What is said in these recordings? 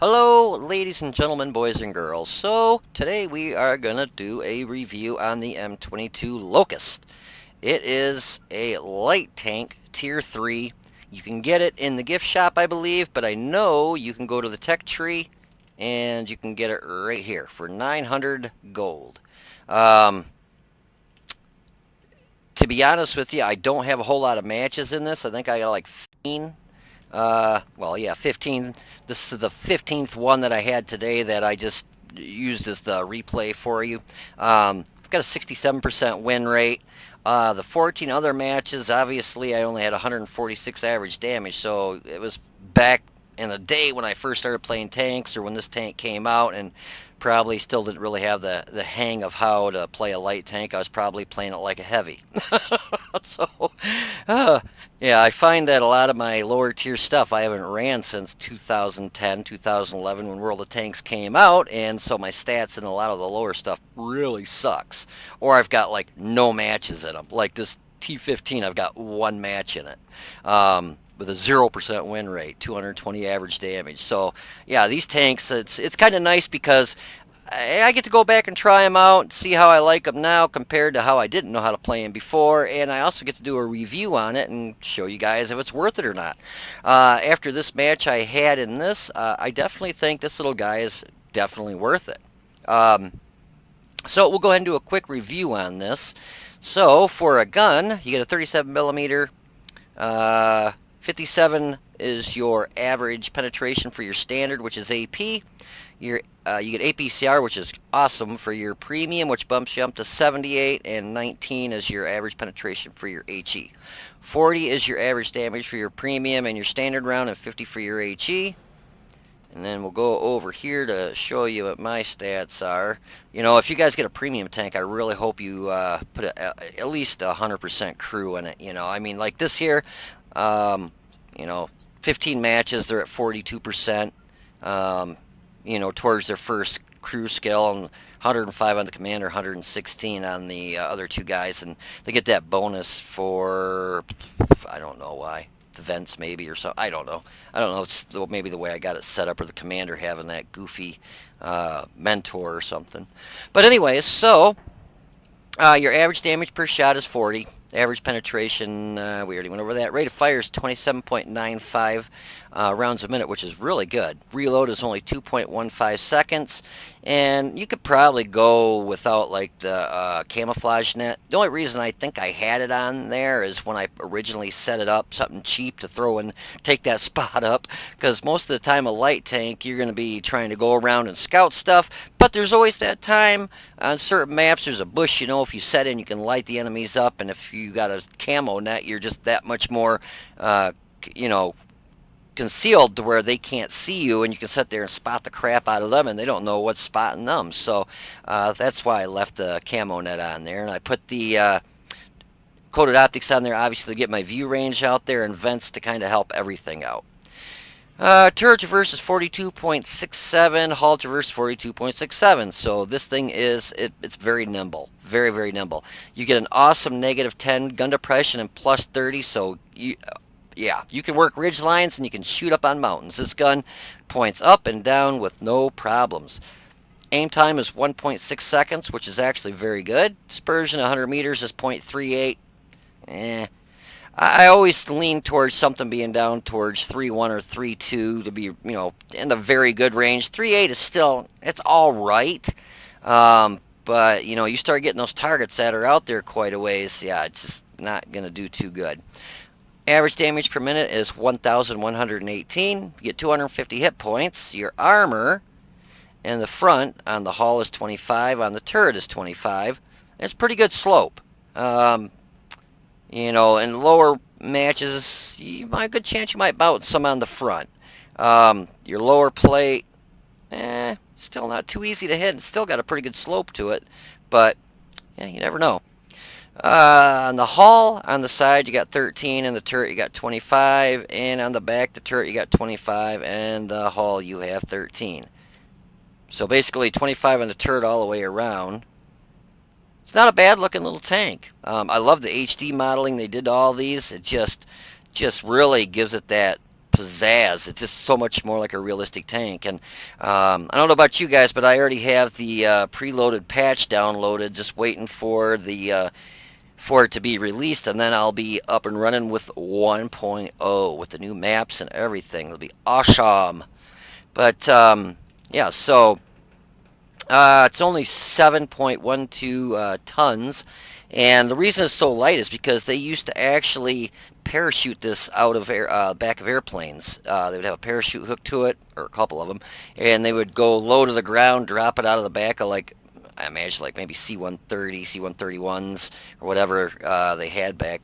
Hello, ladies and gentlemen, boys and girls. So, today we are going to do a review on the M22 Locust. It is a light tank, Tier 3. You can get it in the gift shop, I believe, but I know you can go to the tech tree and you can get it right here for 900 gold. Um, to be honest with you, I don't have a whole lot of matches in this. I think I got like 15. Well, yeah, 15. This is the 15th one that I had today that I just used as the replay for you. I've got a 67% win rate. The 14 other matches, obviously, I only had 146 average damage, so it was back in the day when I first started playing tanks or when this tank came out, and probably still didn't really have the hang of how to play a light tank. I was probably playing it like a heavy. So, uh, yeah, I find that a lot of my lower tier stuff I haven't ran since 2010, 2011 when World of Tanks came out, and so my stats in a lot of the lower stuff really sucks. Or I've got like no matches in them. Like this T15, I've got one match in it. With a 0% win rate, 220 average damage. So yeah, these tanks, it's kind of nice because I get to go back and try them out, see how I like them now compared to how I didn't know how to play them before, and I also get to do a review on it and show you guys if it's worth it or not. After this match I had in this, I definitely think this little guy is definitely worth it. So we'll go ahead and do a quick review on this. So for a gun, you get a 37 millimeter. 57 is your average penetration for your standard, which is AP. You get APCR, which is awesome for your premium, which bumps you up to 78, and 19 is your average penetration for your HE. 40 is your average damage for your premium and your standard round, and 50 for your HE. And then we'll go over here to show you what my stats are. You know, if you guys get a premium tank, I really hope you put at least 100% crew in it. You know, I mean, like this here, you know, 15 matches, they're at 42%. You know, towards their first crew skill, and 105 on the commander, 116 on the other two guys, and they get that bonus for, I don't know why, the vents maybe or so. I don't know. It's maybe the way I got it set up, or the commander having that goofy mentor or something. But anyways, so your average damage per shot is 40. Average penetration, we already went over that. Rate of fire is 27.95 rounds a minute, which is really good. Reload is only 2.15 seconds, and you could probably go without like the camouflage net. The only reason I think I had it on there is when I originally set it up, something cheap to throw and take that spot up, because most of the time a light tank, you're going to be trying to go around and scout stuff, but there's always that time on certain maps, there's a bush, you know, if you set in, you can light the enemies up, and if you got a camo net, you're just that much more, you know, concealed to where they can't see you, and you can sit there and spot the crap out of them, and they don't know what's spotting them. So that's why I left the camo net on there, and I put the coated optics on there, obviously to get my view range out there, and vents to kind of help everything out. Turret traverse is 42.67, hull traverse 42.67. So this thing is, it's very nimble, very, very nimble. You get an awesome -10 gun depression and +30, so yeah, you can work ridge lines and you can shoot up on mountains. This gun points up and down with no problems. Aim time is 1.6 seconds, which is actually very good. Dispersion 100 meters is 0.38. I always lean towards something being down towards 3.1 or 3.2 to be, you know, in the very good range. 3.8 is still, it's all right. But, you know, you start getting those targets that are out there quite a ways, yeah, it's just not going to do too good. Average damage per minute is 1,118. You get 250 hit points. Your armor in the front on the hull is 25, on the turret is 25. It's pretty good slope. You know, in lower matches, you might a good chance you might bounce some on the front. Your lower plate, still not too easy to hit, and still got a pretty good slope to it, but yeah, you never know. On the hull, on the side, you got 13, and the turret you got 25, and on the back, the turret you got 25, and the hull you have 13. So basically 25 on the turret all the way around. It's not a bad looking little tank. I love the HD modeling they did to all these. It just really gives it that pizzazz. It's just so much more like a realistic tank. And I don't know about you guys, but I already have the preloaded patch downloaded, just waiting for the for it to be released, and then I'll be up and running with 1.0 with the new maps and everything. It'll be awesome. But yeah, so it's only 7.12 tons, and the reason it's so light is because they used to actually parachute this out of back of airplanes. They would have a parachute hooked to it, or a couple of them, and they would go low to the ground, drop it out of the back of, like, I imagine, like maybe C-130, C-131s, or whatever they had back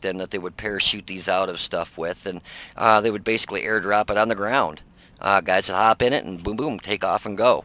then, that they would parachute these out of stuff with, and they would basically airdrop it on the ground. Guys would hop in it and boom, boom, take off and go.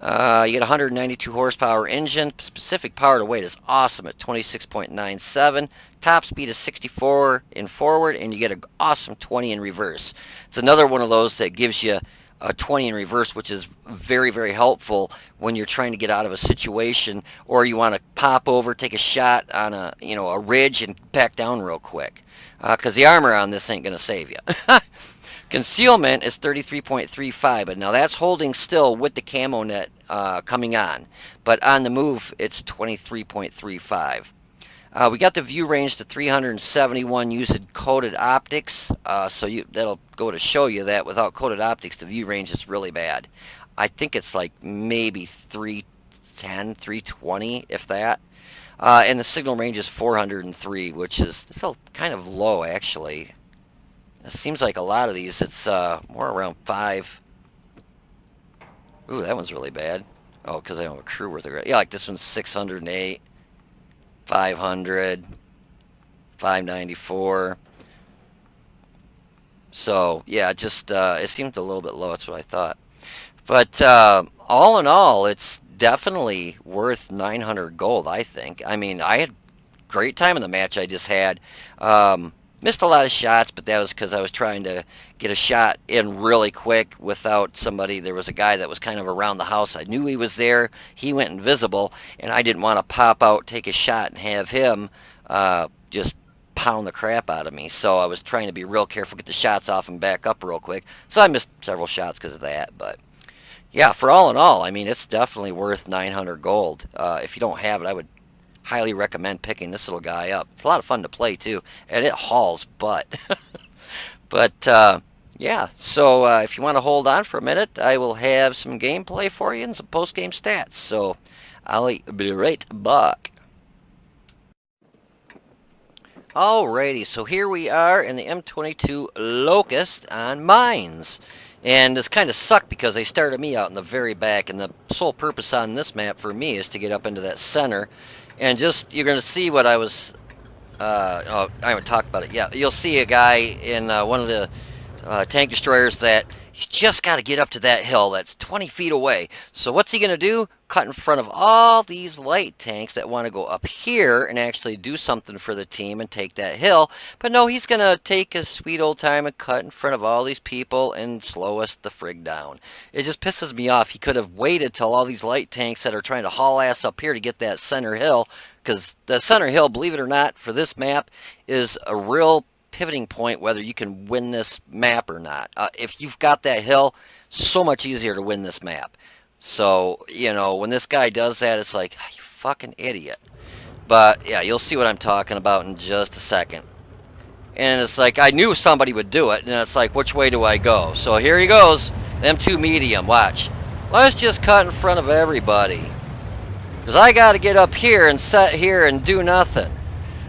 You get a 192 horsepower engine. Specific power to weight is awesome at 26.97. Top speed is 64 in forward, and you get an awesome 20 in reverse. It's another one of those that gives you a 20 in reverse, which is very, very helpful when you're trying to get out of a situation, or you want to pop over, take a shot on a ridge, and back down real quick, because the armor on this ain't gonna save you. Concealment is 33.35, but now that's holding still with the camo net coming on, but on the move it's 23.35. We got the view range to 371 using coated optics, so that'll go to show you that without coated optics the view range is really bad. I think it's like maybe 310, 320, if that. And the signal range is 403, which is kind of low actually. It seems like a lot of these it's more around 5. Ooh, that one's really bad. Oh, because I don't have a crew worth of it. Yeah, like this one's 608. 500, 594. So yeah, just it seems a little bit low. That's what I thought. But all in all, it's definitely worth 900 gold, I think. I mean, I had a great time in the match I just had. Missed a lot of shots, but that was because I was trying to get a shot in really quick without somebody. There was a guy that was kind of around the house. I knew he was there. He went invisible, and I didn't want to pop out, take a shot, and have him just pound the crap out of me. So I was trying to be real careful, get the shots off and back up real quick. So I missed several shots because of that. But yeah, for all in all, I mean, it's definitely worth 900 gold. If you don't have it, I would highly recommend picking this little guy up. It's a lot of fun to play too, and it hauls butt. But yeah, so if you want to hold on for a minute, I will have some gameplay for you and some post-game stats. So I'll be right back. Alrighty, so here we are in the M22 Locust on mines. And this kind of sucked because they started me out in the very back, and the sole purpose on this map for me is to get up into that center. And just, you're going to see what I was, oh, I haven't talked about it yet. You'll see a guy in one of the tank destroyers that he's just got to get up to that hill that's 20 feet away. So what's he going to do? Cut in front of all these light tanks that want to go up here and actually do something for the team and take that hill. But no, he's going to take his sweet old time and cut in front of all these people and slow us the frig down. It just pisses me off. He could have waited till all these light tanks that are trying to haul ass up here to get that center hill, because the center hill, believe it or not, for this map is a real pivoting point whether you can win this map or not. If you've got that hill, so much easier to win this map. So, you know, when this guy does that, it's like, you fucking idiot. But, yeah, you'll see what I'm talking about in just a second. And it's like, I knew somebody would do it, and it's like, which way do I go? So here he goes, M2 medium, watch. Let's just cut in front of everybody. Because I got to get up here and sit here and do nothing.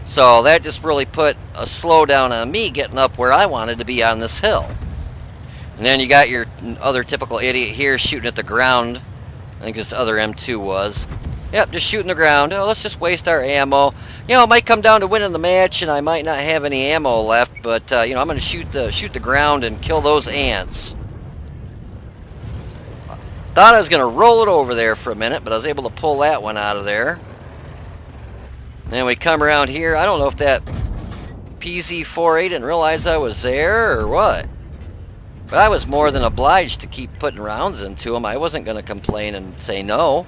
So that just really put a slowdown on me getting up where I wanted to be on this hill. And then you got your other typical idiot here shooting at the ground. I think this other M2 was. Yep, just shooting the ground. Oh, let's just waste our ammo. You know, it might come down to winning the match, and I might not have any ammo left. But you know, I'm going to shoot the ground and kill those ants. Thought I was going to roll it over there for a minute, but I was able to pull that one out of there. And then we come around here. I don't know if that PZ-48 didn't realize I was there or what. But I was more than obliged to keep putting rounds into him. I wasn't going to complain and say no.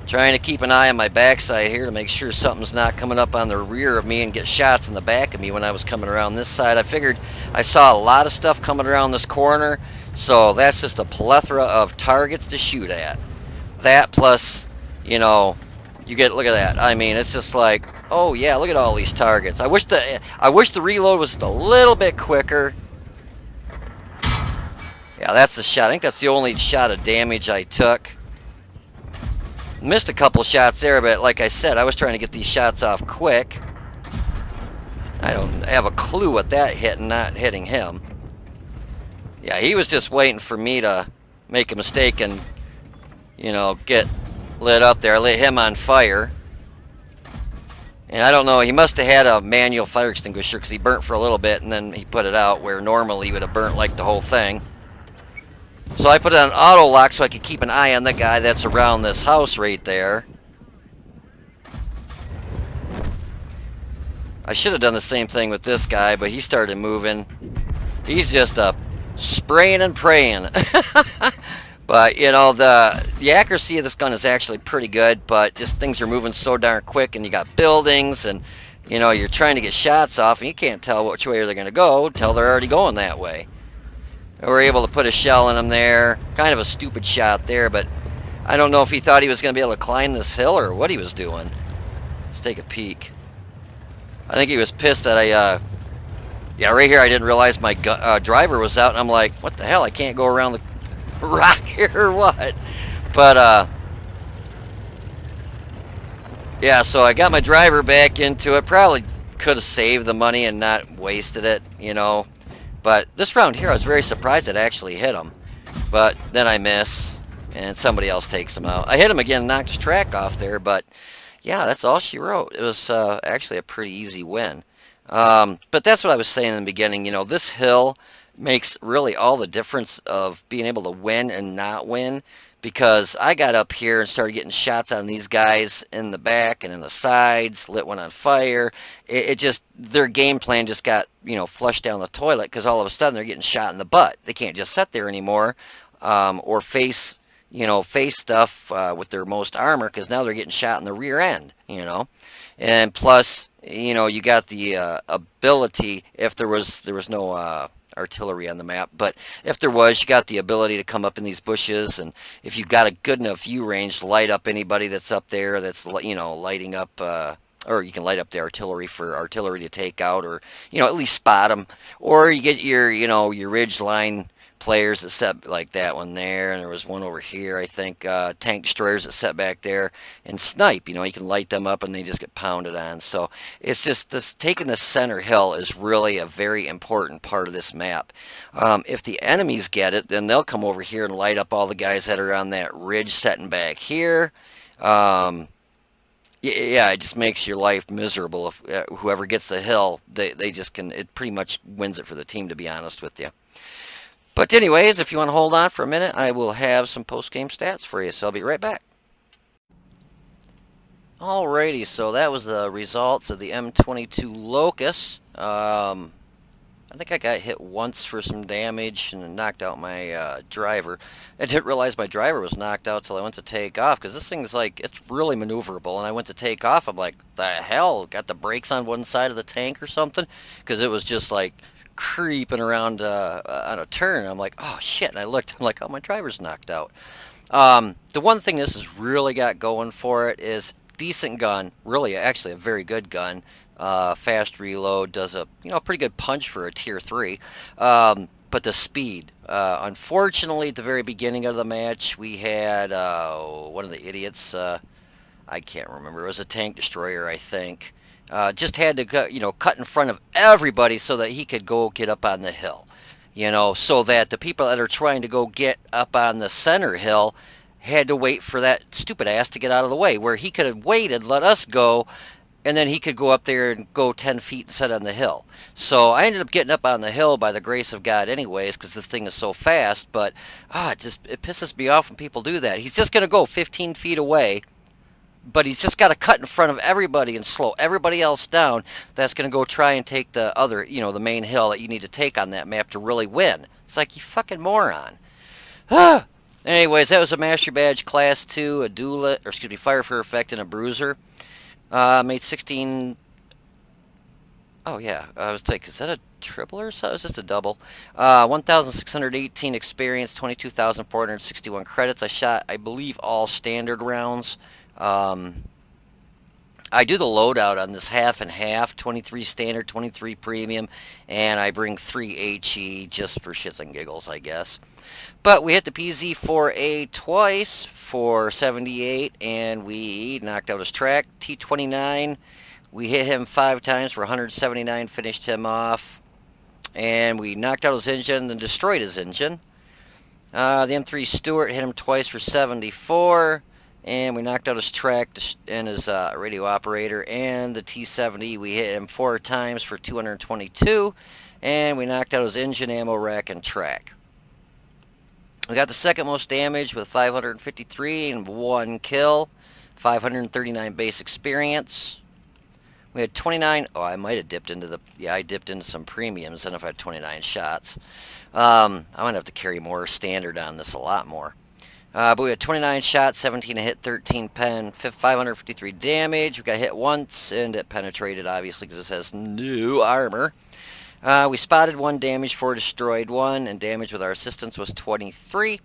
Trying to keep an eye on my backside here to make sure something's not coming up on the rear of me and get shots in the back of me when I was coming around this side. I figured I saw a lot of stuff coming around this corner, so that's just a plethora of targets to shoot at. That plus, you know, you get, look at that. I mean, it's just like, oh yeah, look at all these targets. I wish the reload was just a little bit quicker. Yeah, that's the shot. I think that's the only shot of damage I took. Missed a couple shots there, but like I said, I was trying to get these shots off quick. I don't have a clue what that hit and not hitting him. Yeah, he was just waiting for me to make a mistake and, you know, get lit up there. I lit him on fire. And I don't know, he must have had a manual fire extinguisher because he burnt for a little bit and then he put it out, where normally he would have burnt like the whole thing. So I put it on auto lock so I could keep an eye on the guy that's around this house right there. I should have done the same thing with this guy, but he started moving. He's just spraying and praying. But, you know, the accuracy of this gun is actually pretty good, but just things are moving so darn quick, and you got buildings, and, you know, you're trying to get shots off, and you can't tell which way they're going to go until they're already going that way. We were able to put a shell in him there. Kind of a stupid shot there, but I don't know if he thought he was going to be able to climb this hill or what he was doing. Let's take a peek. I think he was pissed that yeah, right here I didn't realize my driver was out, and I'm like, what the hell, I can't go around the rock here or what? But, yeah, so I got my driver back into it. Probably could have saved the money and not wasted it, you know. But this round here, I was very surprised it actually hit him. But then I miss, and somebody else takes him out. I hit him again and knocked his track off there, but yeah, that's all she wrote. It was actually a pretty easy win. But that's what I was saying in the beginning. You know, this hill makes really all the difference of being able to win and not win, because I got up here and started getting shots on these guys in the back and in the sides, lit one on fire. It just, their game plan just got, you know, flushed down the toilet, because all of a sudden they're getting shot in the butt. They can't just sit there anymore, or face, you know, face stuff with their most armor, because now they're getting shot in the rear end, you know. And plus, you know, you got the ability, if there was no artillery on the map, but if there was, you got the ability to come up in these bushes, and if you've got a good enough view range to light up anybody that's up there, that's, you know, lighting up, or you can light up the artillery for artillery to take out, or, you know, at least spot them. Or you get your, you know, your ridge line players that set like that one there, and there was one over here, I think, tank destroyers that set back there and snipe. You know, you can light them up and they just get pounded on. So it's just this, taking the center hill is really a very important part of this map. If the enemies get it, then they'll come over here and light up all the guys that are on that ridge setting back here. Yeah, it just makes your life miserable. If whoever gets the hill, they just can, it pretty much wins it for the team, to be honest with you. But anyways, if you want to hold on for a minute, I will have some post-game stats for you, so I'll be right back. Alrighty, so that was the results of the M22 Locust. I think I got hit once for some damage and knocked out my driver. I didn't realize my driver was knocked out till I went to take off, because this thing's like, it's really maneuverable, and I went to take off, I'm like, the hell, got the brakes on one side of the tank or something? Because it was just like creeping around on a turn. I'm like, oh shit, and I looked, I'm like, oh, my driver's knocked out. The one thing this has really got going for it is decent gun, really actually a very good gun. Fast reload, does a, you know, pretty good punch for a tier 3, but the speed, unfortunately at the very beginning of the match we had one of the idiots, I can't remember, it was a tank destroyer, I think, just had to, you know, cut in front of everybody so that he could go get up on the hill, you know, so that the people that are trying to go get up on the center hill had to wait for that stupid ass to get out of the way, where he could have waited, let us go, and then he could go up there and go 10 feet and sit on the hill. So I ended up getting up on the hill by the grace of God anyways, because this thing is so fast, but it pisses me off when people do that. He's just going to go 15 feet away, but he's just got to cut in front of everybody and slow everybody else down. That's going to go try and take the other, you know, the main hill that you need to take on that map to really win. It's like, you fucking moron. Anyways, that was a Master Badge Class 2, a Duelet, or excuse me, Fire for Effect, and a Bruiser. Made 16. Oh yeah, I was like, is that a triple or so? It's just a double. 1,618 experience, 22,461 credits. I shot, I believe, all standard rounds. Um, I do the loadout on this half and half, 23 standard, 23 premium, and I bring 3 HE just for shits and giggles, I guess. But we hit the PZ4A twice for 78, and we knocked out his track. T29, we hit him 5 times for 179, finished him off, and we knocked out his engine and destroyed his engine. The M3 Stewart hit him twice for 74, and we knocked out his track and his radio operator. And the T70, we hit him 4 times for 222, and we knocked out his engine, ammo rack, and track. We got the second most damage with 553 and 1 kill, 539 base experience. We had 29. Oh, I might have dipped into the. Yeah, I dipped into some premiums, and if I had 29 shots, I'm gonna have to carry more standard on this, a lot more. But we had 29 shots, 17 hit, 13 pen, 553 damage. We got hit once, and it penetrated, obviously, because this has new armor. We spotted 1 damage, 4 destroyed 1, and damage with our assistance was 23.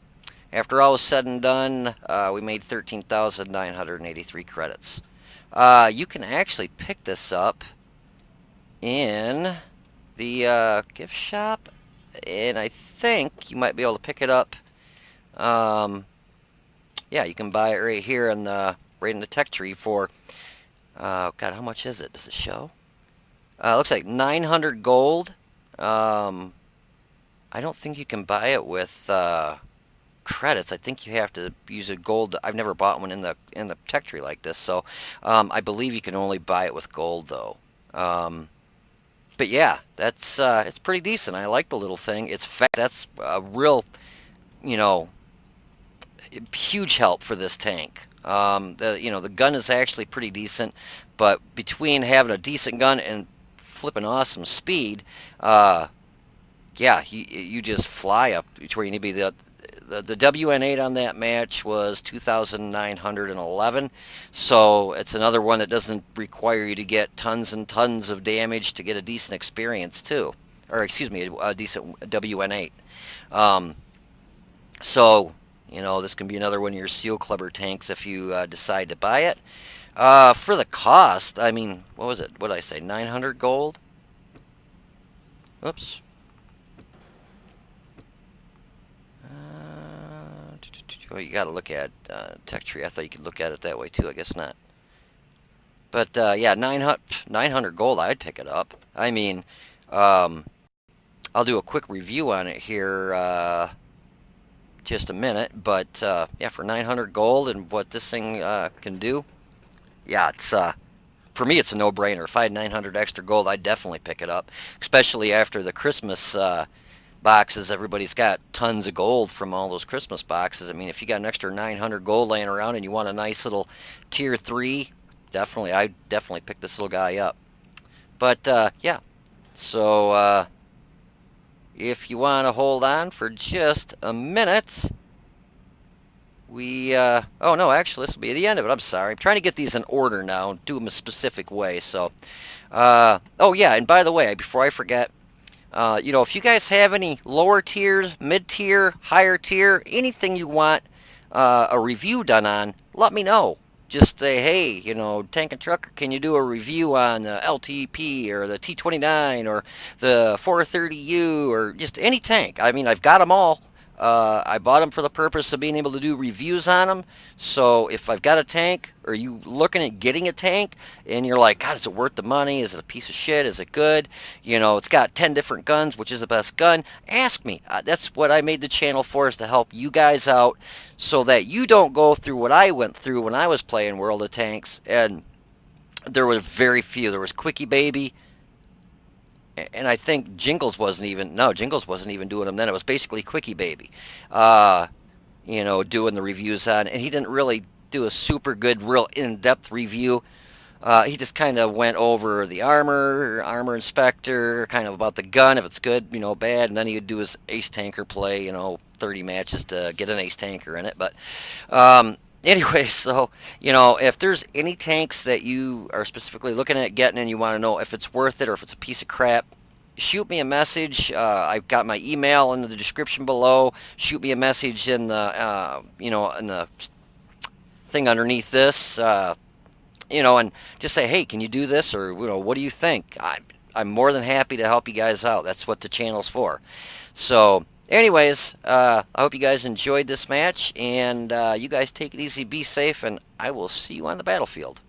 After all was said and done, we made 13,983 credits. You can actually pick this up in the gift shop, and I think you might be able to pick it up. Yeah, you can buy it right here in the right in the tech tree for. God, how much is it? Does it show? Looks like 900 gold. I don't think you can buy it with credits. I think you have to use a gold. I've never bought one in the tech tree like this, so I believe you can only buy it with gold though. But yeah, that's it's pretty decent. I like the little thing. It's fast. That's a real, you know, huge help for this tank. The gun is actually pretty decent, but between having a decent gun and flipping awesome speed, yeah, you just fly up to where you need to be. The WN8 on that match was 2,911, so it's another one that doesn't require you to get tons and tons of damage to get a decent experience too, or excuse me, a decent WN8. So this can be another one of your Seal Clubber tanks if you decide to buy it. For the cost, I mean, what was it? What did I say? 900 gold? Oops. Well, you got to look at tech tree. I thought you could look at it that way too. I guess not. But yeah, 900 gold. I'd pick it up. I mean, I'll do a quick review on it here. Just a minute, but yeah, for 900 gold and what this thing can do, yeah, it's for me it's a no-brainer. If I had 900 extra gold, I'd definitely pick it up, especially after the Christmas boxes. Everybody's got tons of gold from all those Christmas boxes. I mean, if you got an extra 900 gold laying around and you want a nice little tier 3, I'd definitely pick this little guy up. But yeah, so if you want to hold on for just a minute, oh no, actually this will be the end of it. I'm sorry. I'm trying to get these in order now, do them a specific way. So, oh yeah, and by the way, before I forget, if you guys have any lower tiers, mid-tier, higher tier, anything you want a review done on, let me know. Just say, hey, Tank and Trucker, can you do a review on the LTP or the T29 or the 430U or just any tank? I mean, I've got them all. I bought them for the purpose of being able to do reviews on them. So if I've got a tank, or you looking at getting a tank, and you're like, God, is it worth the money? Is it a piece of shit? Is it good? It's got 10 different guns. Which is the best gun? Ask me. That's what I made the channel for, is to help you guys out so that you don't go through what I went through when I was playing World of Tanks. And there were very few. There was Quickie Baby, and I think Jingles wasn't even doing them then. It was basically Quickie Baby, doing the reviews on, and he didn't really do a super good, real in-depth review. He just kind of went over the armor inspector, kind of about the gun, if it's good, bad, and then he would do his ace tanker play, 30 matches to get an ace tanker in it. But anyway, so, you know, if there's any tanks that you are specifically looking at getting and you want to know if it's worth it or if it's a piece of crap, shoot me a message. I've got my email in the description below. Shoot me a message in the, you know, in the thing underneath this, you know, and just say, hey, can you do this? Or, you know, what do you think? I'm more than happy to help you guys out. That's what the channel's for. So, anyways, I hope you guys enjoyed this match, and you guys take it easy, be safe, and I will see you on the battlefield.